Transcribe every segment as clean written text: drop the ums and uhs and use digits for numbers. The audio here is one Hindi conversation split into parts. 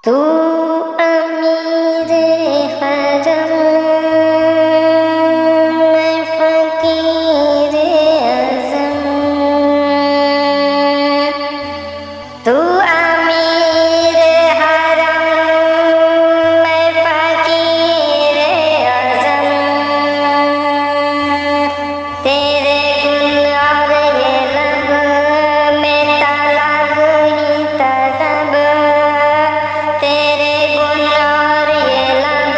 तू अमीर हरम मैं फकीर अज़म। तू अमीर हरम मैं फकीर अज़म। तेरे गुल और ये लब में तलब ही तलब। तेरे गुल और ये लब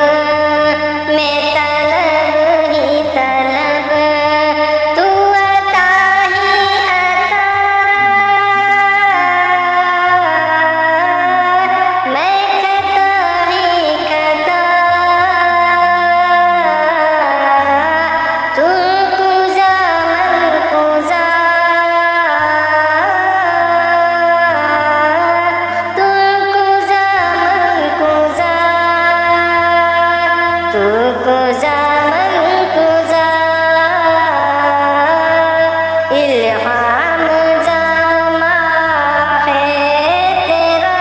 में तलब ही तलब। तू अता ही अता मैं खता ही खता। तू कुज़ा मन कुज़ा तू कुज़ा मन कुज़ा तू कुज़ा मन कुज़ा। इल्हाम जामा है तेरा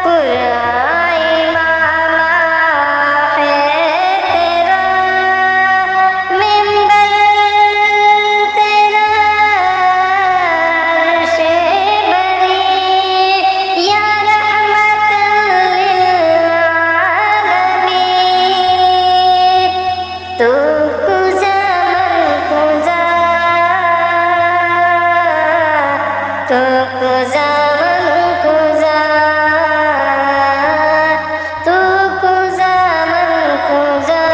कुरान इमामा है तेरा। मिंबर तेरा अर्शे बरी या रहमतुल लिल आलमीन। तू कुज़ा मन कुज़ा तू कुज़ा मन कुज़ा तू कुज़ा मन कुज़ा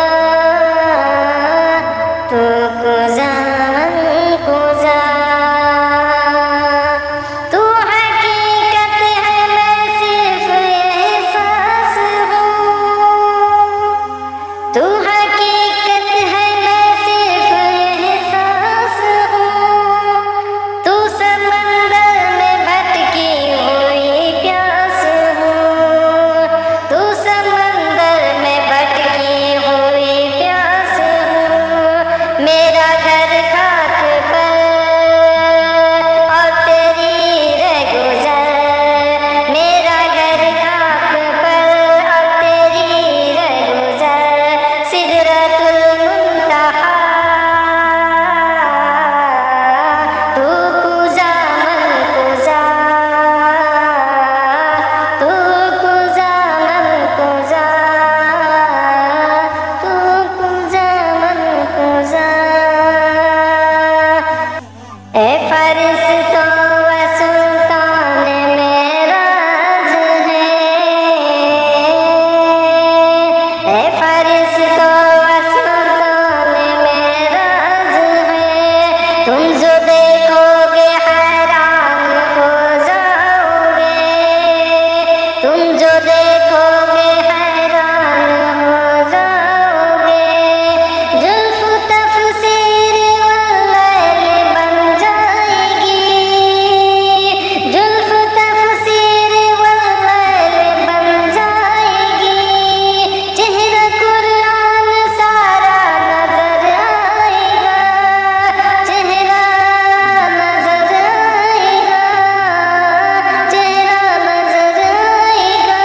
तू कुज़ा मन कुज़ा। तू हकीकत है मैं सिर्फ एहसास हूँ। तू हकीकत है मैं सिर्फ एहसास हूँ। तू समंदर में भटकी हुई प्यास हूँ। तू समंदर में भटकी हुई प्यास हूँ। मेरा घर खाक पर और तेरी रहगुज़र। मेरा घर खाक पर और तेरी रहगुज़र। सिदरतुल मुंतहा तू कुज़ा मन कुज़ा तू कुज़ा मन कुज़ा तू कुज़ा मन कुज़ा। ए फरिश्तों व सुल्तान मेराज है। ए फरिश्तों व सुल्तान मेराज है। तुम जो देखोगे हैरान हो जाओगे। तुम जो देखोगे हैरान हो जाओगे। जुल्फ़ तफ़सीर वल्लैल बन जाएगी। जुल्फ़ तफ़सीर वल्लैल बन जाएगी। चेहरा कुरान सारा नजर आएगा। चेहरा नजर आएगा। चेहरा नजर आएगा।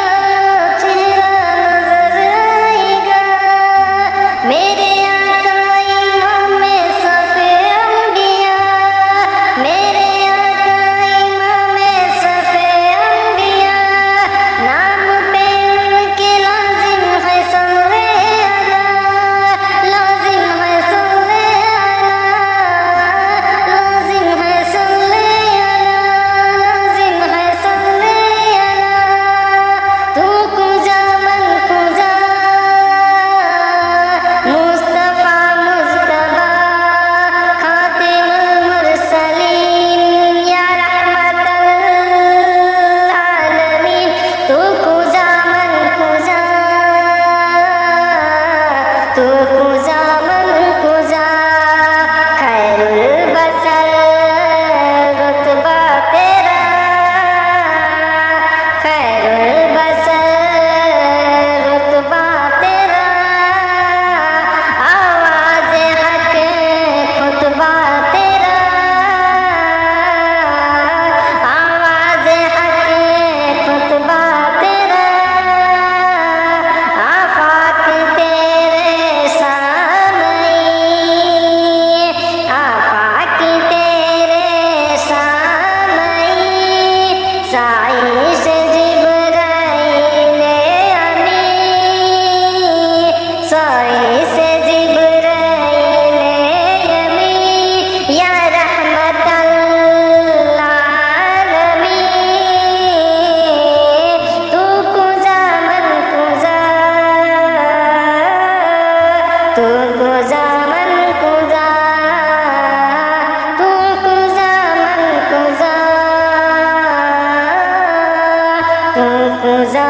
मकूजा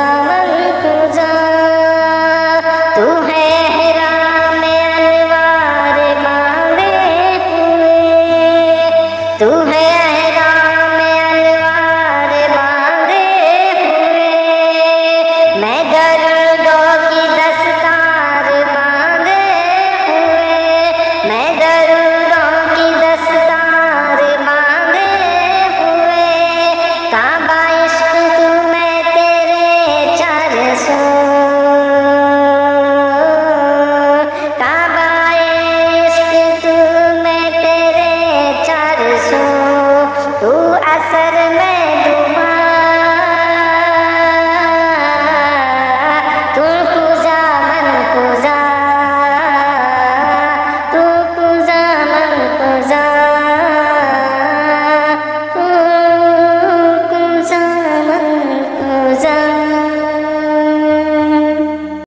तू है